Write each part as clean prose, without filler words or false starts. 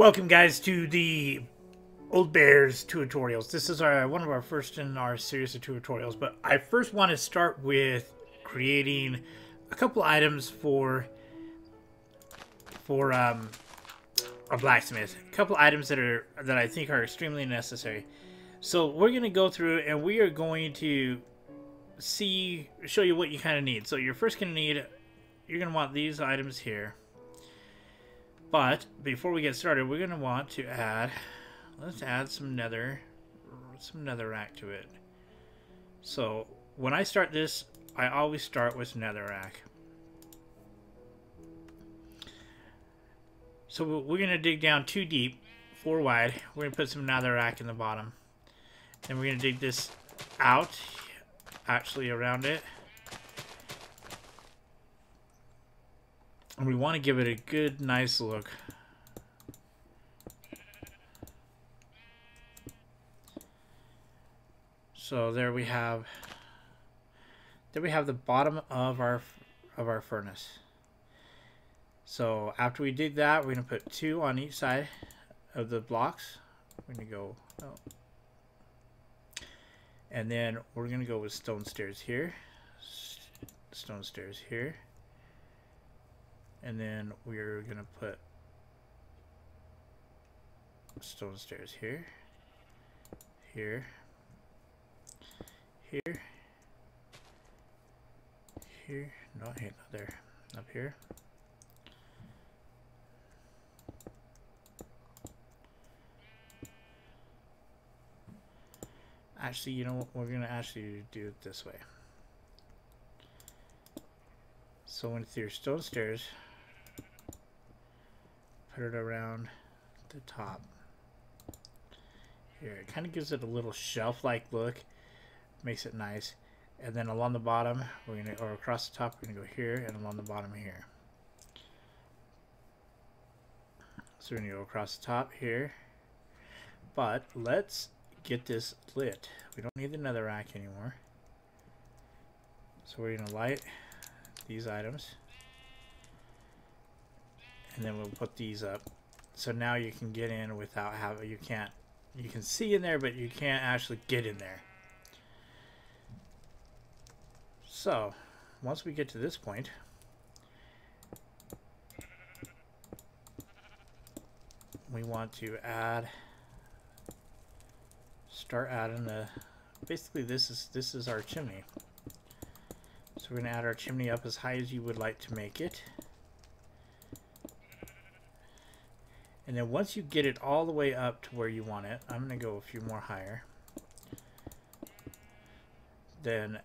Welcome guys to the OldBear's tutorials. This is one of our first in our series of tutorials, but I first want to start with creating a couple items for a blacksmith. A couple items that I think are extremely necessary. So we're going to go through and we are going to show you what you kind of need. So you're first going to need, you're going to want these items here. But before we get started, we're going to want to add, let's add some netherrack to it. So when I start this, I always start with netherrack. So we're going to dig down 2 deep, 4 wide. We're going to put some netherrack in the bottom. And we're going to dig this out, actually around it. And we want to give it a good, nice look. So there we have the bottom of our furnace. So after we dig that, we're going to put 2 on each side of the blocks. We're going to go, and then we're going to go with stone stairs here, stone stairs here. And then we're going to put stone stairs here, here, here, here, no, hey, not there, up here. Actually, you know what, we're going to actually do it this way. So with your stone stairs, put it around the top here. It kind of gives it a little shelf-like look, makes it nice. And then along the bottom, we're gonna, or across the top, we're gonna go here, and along the bottom here. So we're gonna go across the top here. But let's get this lit. We don't need the netherrack anymore. So we're gonna light these items. And then we'll put these up. So now you can get in without having, you can see in there, but you can't actually get in there. So once we get to this point, we want to start adding basically this is our chimney. So we're going to add our chimney up as high as you would like to make it. And then once you get it all the way up to where you want it, I'm going to go a few more higher. Then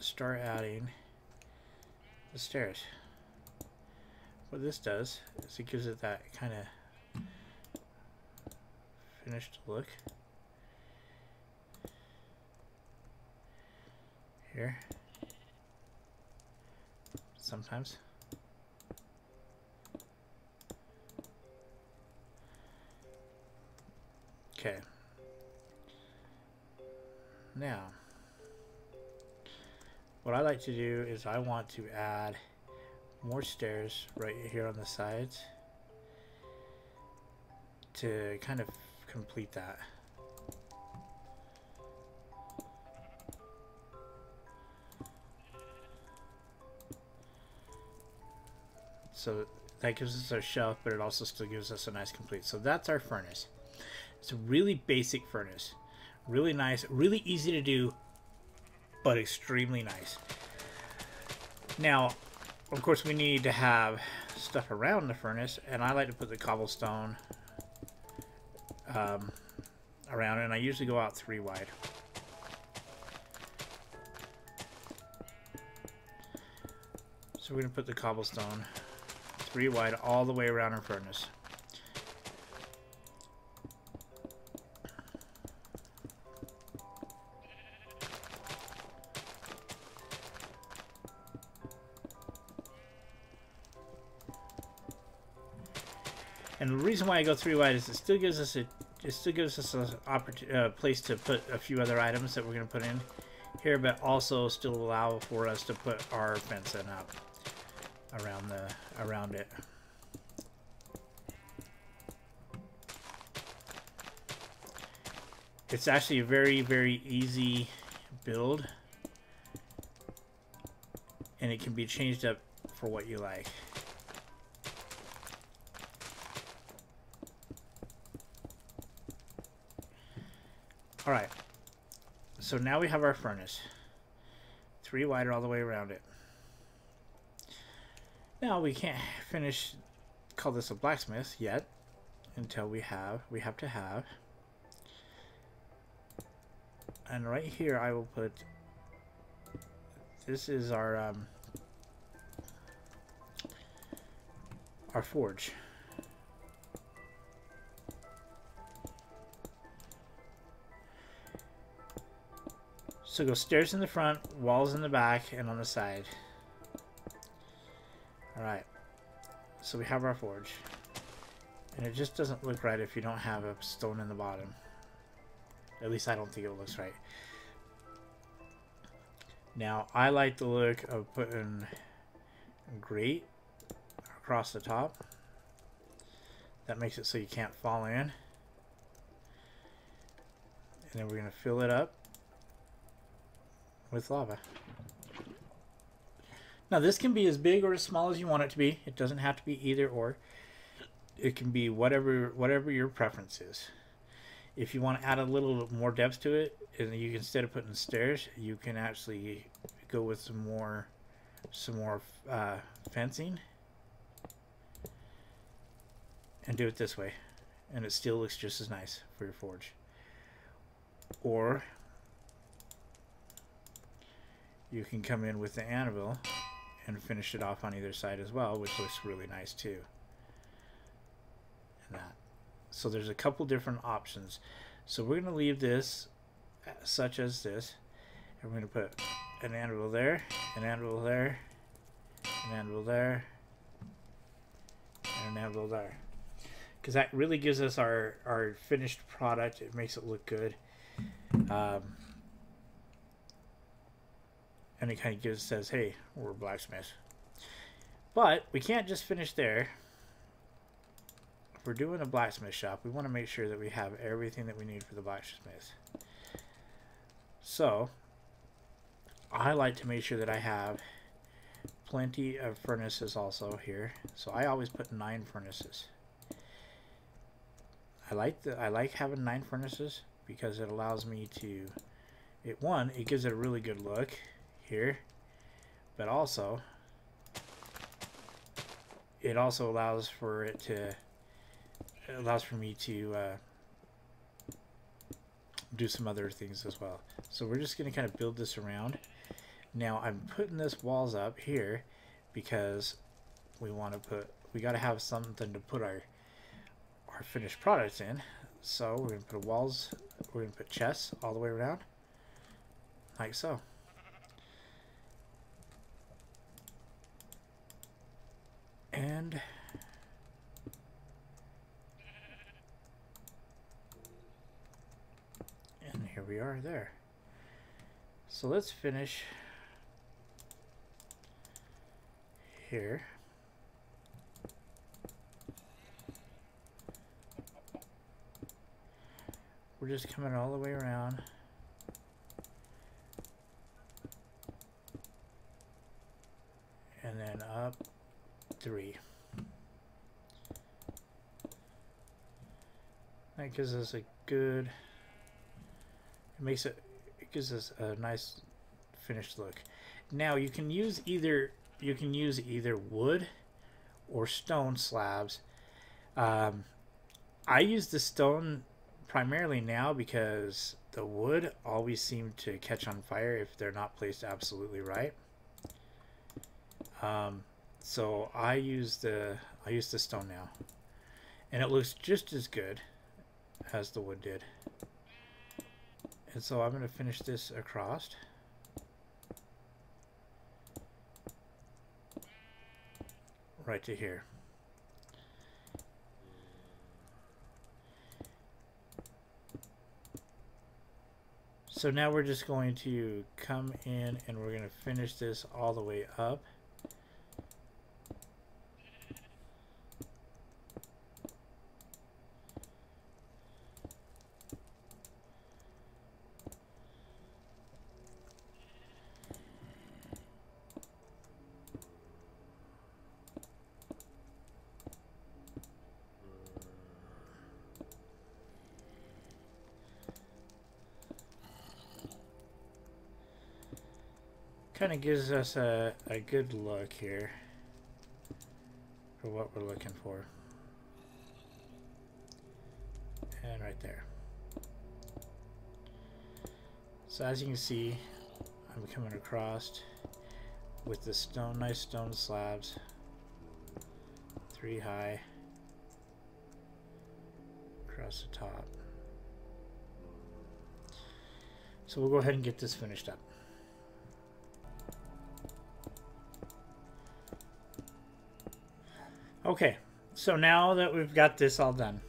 start adding the stairs. What this does is it gives it that kind of finished look. Here. Sometimes. Okay. Now, what I like to do is I want to add more stairs right here on the sides to kind of complete that. So that gives us our shelf, but it also still gives us a nice complete. So that's our furnace. It's a really basic furnace. Really nice, really easy to do, but extremely nice. Now, of course, we need to have stuff around the furnace, and I like to put the cobblestone around it, and I usually go out 3 wide. So we're going to put the cobblestone 3 wide all the way around our furnace. And the reason why I go 3 wide is it still gives us a place to put a few other items that we're going to put in here, but also still allow for us to put our fence in up around it. It's actually a very, very easy build, and it can be changed up for what you like. Alright, so now we have our furnace. 3 wider all the way around it. Now we can't call this a blacksmith yet until we have to have. And right here I will put, this is our forge. So go stairs in the front, walls in the back, and on the side. Alright, so we have our forge. And it just doesn't look right if you don't have a stone in the bottom. At least I don't think it looks right. Now, I like the look of putting grate across the top. That makes it so you can't fall in. And then we're going to fill it up with lava. Now this can be as big or as small as you want it to be. It doesn't have to be either or. It can be whatever your preference is. If you want to add a little more depth to it, and you can, instead of putting stairs, you can actually go with some more fencing and do it this way, and it still looks just as nice for your forge. Or you can come in with the anvil and finish it off on either side as well, which looks really nice too. And that. So there's a couple different options. So we're going to leave this such as this, and we're going to put an anvil there, an anvil there, an anvil there, and an anvil there. Because that really gives us our finished product. It makes it look good. And it kind of says, hey, we're a blacksmith. But we can't just finish there. If we're doing a blacksmith shop, we want to make sure that we have everything that we need for the blacksmith. So I like to make sure that I have plenty of furnaces also here. So I always put 9 furnaces. I like having 9 furnaces because it allows me to, it gives it a really good look here, but also it also allows for me to do some other things as well. So we're just going to kind of build this around. Now I'm putting this walls up here because we got to have something to put our finished products in. So we're going to put walls, we're going to put chests all the way around like so. And here we are there. So let's finish here. We're just coming all the way around. And then up 3. That gives us a good, it gives us a nice finished look. Now you can use either wood or stone slabs. I use the stone primarily now because the wood always seem to catch on fire if they're not placed absolutely right. So I use the stone now, and it looks just as good as the wood did. And so I'm going to finish this across. Right to here. So now we're just going to come in and we're going to finish this all the way up. Kind of gives us a good look here for what we're looking for. And right there. So as you can see, I'm coming across with the stone, nice stone slabs, 3 high across the top. So we'll go ahead and get this finished up. Okay, so now that we've got this all done,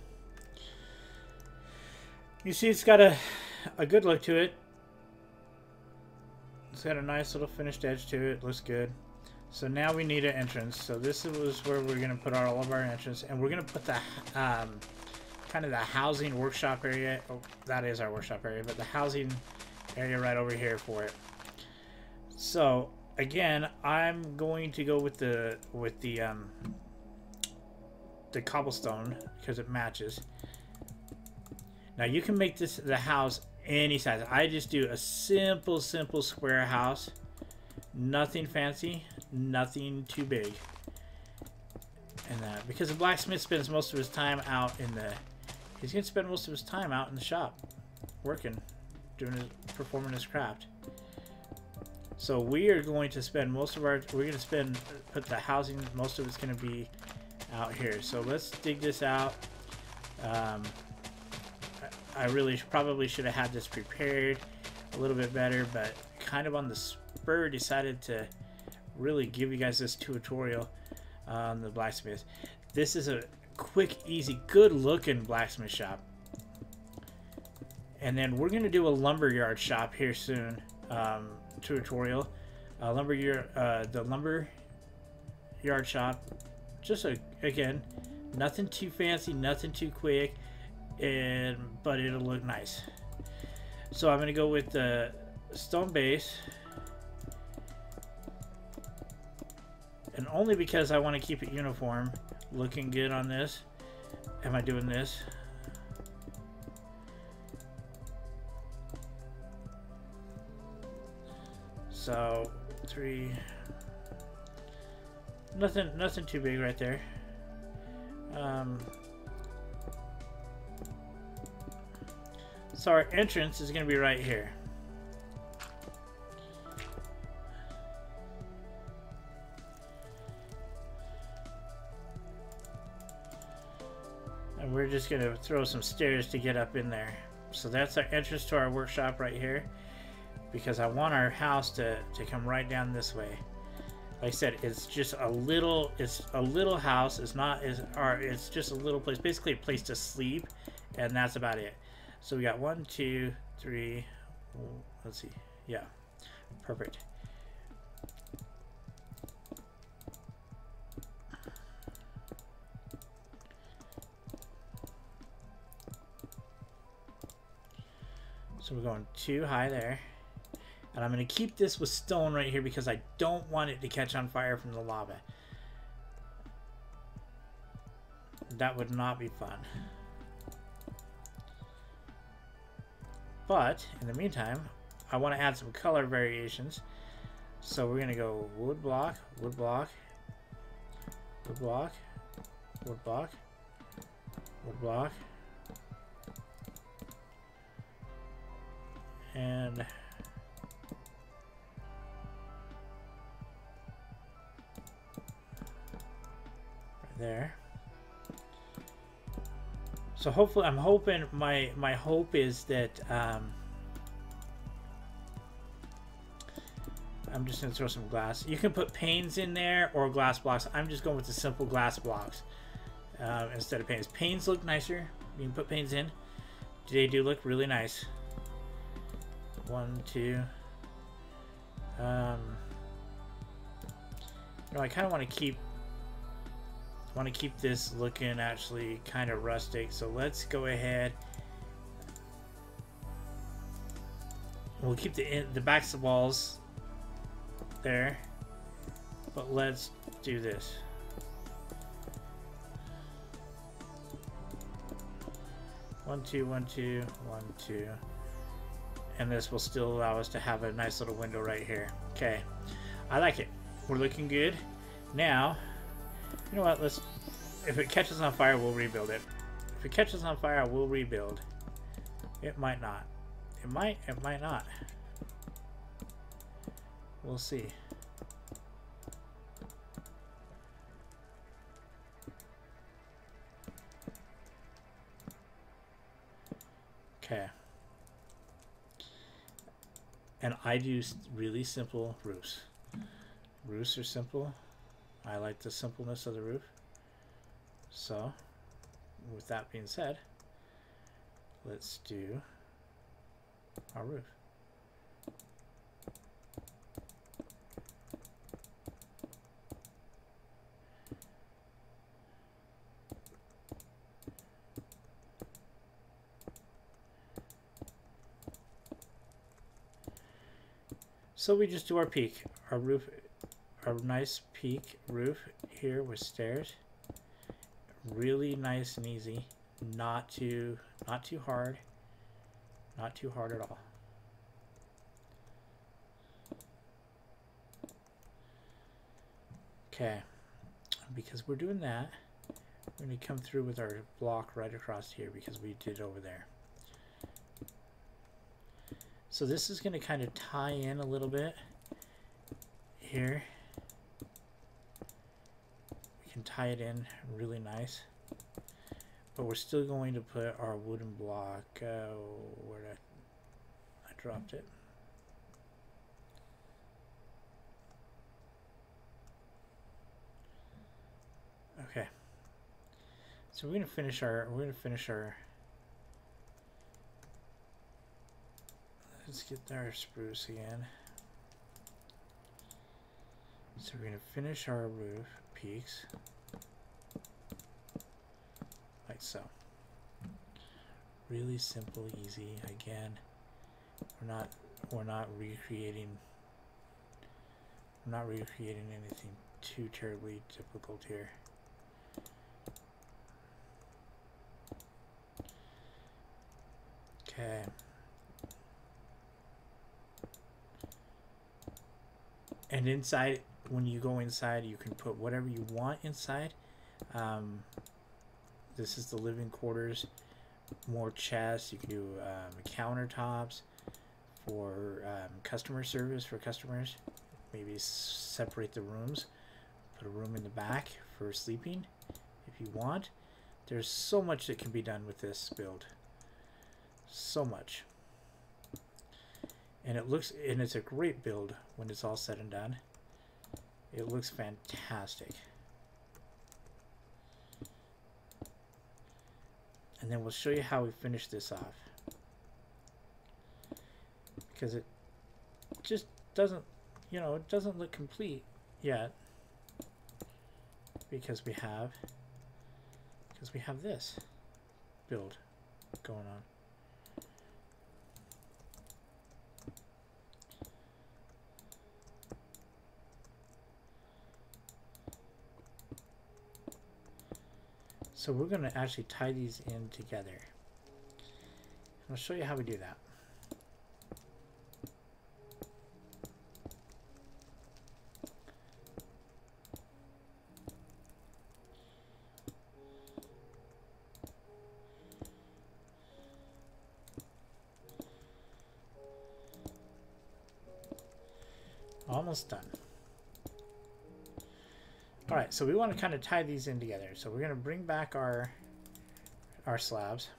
you see it's got a good look to it. It's got a nice little finished edge to it. Looks good. So now we need an entrance. So this is where we're going to put all of our entrance, and we're going to put the kind of the housing workshop area. Oh, that is our workshop area, but the housing area right over here for it. So again, I'm going to go with the cobblestone because it matches. Now you can make this the house any size. I just do a simple square house, nothing fancy, nothing too big. And that because the blacksmith spends most of his time out in the he's gonna spend most of his time out in the shop working, performing his craft. So we are going to spend most of our put the housing, most of it's going to be out here. So let's dig this out. I really probably should have had this prepared a little bit better, but kind of on the spur decided to really give you guys this tutorial on the blacksmith. This is a quick, easy, good looking blacksmith shop. And then we're going to do a lumberyard shop here soon. Tutorial. The lumber yard shop. Just again, nothing too fancy, nothing too quick, but it'll look nice. So I'm gonna go with the stone base, and only because I want to keep it uniform, looking good on this. Am I doing this? So 3. Nothing too big right there. So our entrance is going to be right here. And we're just going to throw some stairs to get up in there. So that's our entrance to our workshop right here, because I want our house to come right down this way. Like I said, it's just a little house. It's just a little place, basically a place to sleep, and that's about it. So we got 1, 2, 3. Let's see. Yeah, perfect. So we're going 2 high there. And I'm going to keep this with stone right here because I don't want it to catch on fire from the lava. That would not be fun. But in the meantime, I want to add some color variations. So we're going to go wood block, wood block, wood block, wood block, wood block, and there. So hopefully, I'm hoping, my hope is that I'm just gonna throw some glass. You can put panes in there or glass blocks. I'm just going with the simple glass blocks instead of panes. Panes look nicer. You can put panes in. They do look really nice. 1, 2. You know, I kind of want to keep this looking actually kind of rustic, so let's go ahead. We'll keep the backs of the walls there, but let's do this. One, two, 1, 2, 1, 2, and this will still allow us to have a nice little window right here. Okay, I like it. We're looking good. Now, you know what? Let's. If it catches on fire, we'll rebuild it. If it catches on fire, we'll rebuild. It might not. It might. It might not. We'll see. Okay. And I do really simple roofs. Roofs are simple. I like the simpleness of the roof. So, with that being said, let's do our roof. So we just do our peak, our roof, our nice peak roof here with stairs. Really nice and easy, not too hard, not too hard at all. Okay, because we're doing that, we're going to come through with our block right across here because we did over there. So this is going to kind of tie in a little bit here. We can tie it in really nice. But we're still going to put our wooden block, where did I dropped it. Okay. So we're going to finish our, let's get our spruce again. So we're going to finish our roof peaks like so. Really simple, easy. Again, we're not recreating anything too terribly difficult here. Okay. And inside, when you go inside, you can put whatever you want inside. This is the living quarters. More chests. You can do countertops for customer service for customers. Maybe separate the rooms. Put a room in the back for sleeping if you want. There's so much that can be done with this build. So much. And it's a great build when it's all said and done. It looks fantastic. And then we'll show you how we finish this off. Because it just doesn't, you know, it doesn't look complete yet. Because we have this build going on. So we're going to actually tie these in together. I'll show you how we do that. Almost done. Alright, so we want to kind of tie these in together. So we're going to bring back our slabs.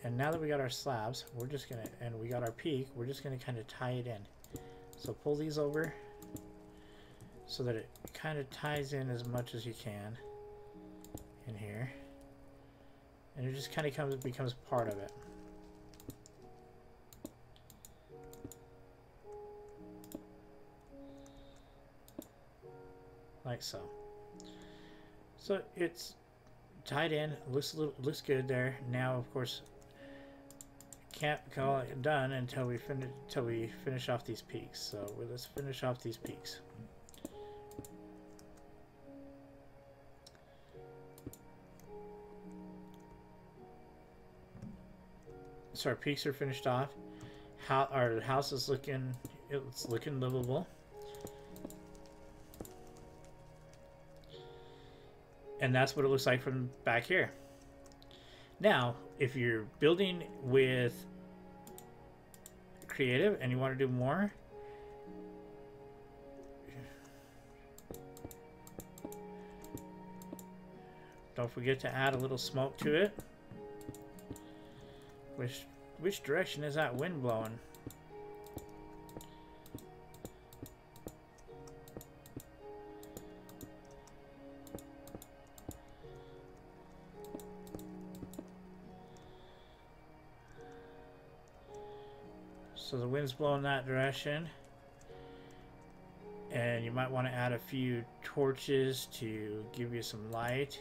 And now that we got our slabs, we're just going to, and we got our peak, we're just going to kind of tie it in. So pull these over so that it kind of ties in as much as you can in here. And it just kind of becomes part of it. Like so. So it's tied in. Looks good there. Now, of course, can't call it done until we finish off these peaks. So let's finish off these peaks. So our peaks are finished off. How our house is looking, it's looking livable. And that's what it looks like from back here. Now, if you're building with creative and you want to do more, don't forget to add a little smoke to it. Which direction is that wind blowing? So the wind's blowing that direction. And you might want to add a few torches to give you some light.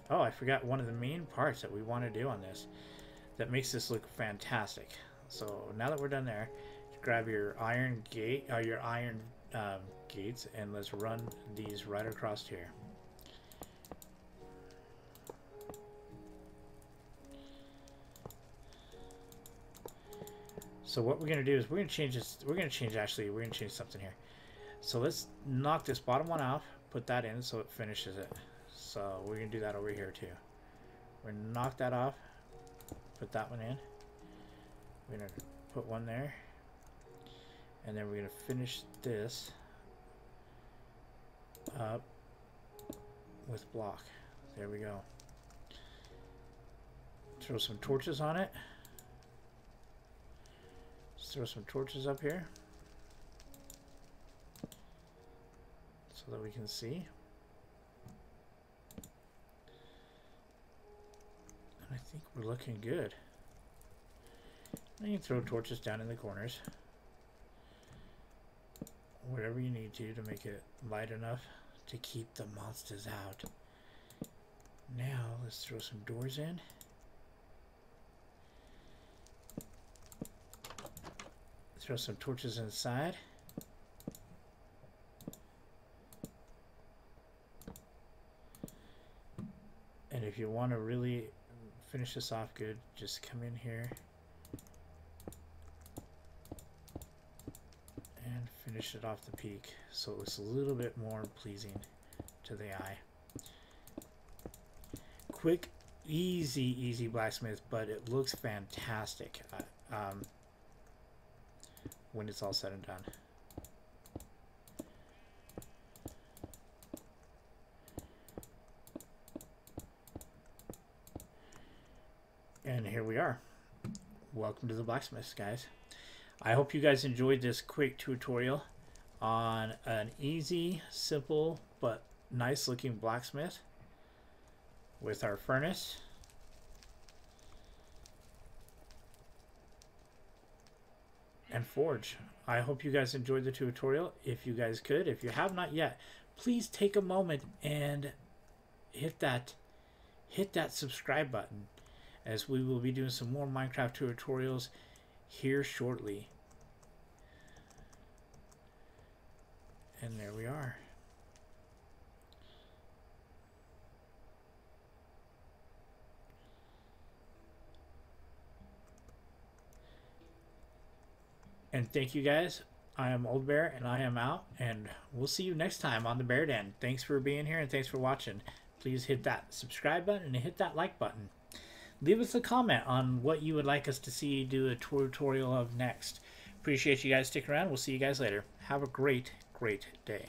Oh, I forgot one of the main parts that we want to do on this that makes this look fantastic. So now that we're done there, grab your iron gate, your iron gates, and let's run these right across here. So what we're gonna do is we're gonna change this. We're gonna change something here. So let's knock this bottom one off, put that in so it finishes it. So we're gonna do that over here too. We're gonna knock that off, put that one in. We're gonna put one there, and then we're gonna finish this up with block. There we go. Throw some torches on it. Let's throw some torches up here so that we can see. I think we're looking good. And you can throw torches down in the corners, wherever you need to make it light enough to keep the monsters out. Now let's throw some doors in. Throw some torches inside. And if you want to really finish this off good, just come in here and finish it off the peak so it looks a little bit more pleasing to the eye. Quick, easy blacksmith, but it looks fantastic when it's all said and done. And here we are. Welcome to the Blacksmiths, guys. I hope you guys enjoyed this quick tutorial on an easy, simple, but nice looking blacksmith with our furnace. And forge. I hope you guys enjoyed the tutorial. If you guys could, if you have not yet, please take a moment and hit that subscribe button, as we will be doing some more Minecraft tutorials here shortly. And there we are. And thank you guys. I am OldBear and I am out, and we'll see you next time on the Bear Den. Thanks for being here and thanks for watching. Please hit that subscribe button and hit that like button. Leave us a comment on what you would like us to see do a tutorial of next. Appreciate you guys sticking around. We'll see you guys later. Have a great day.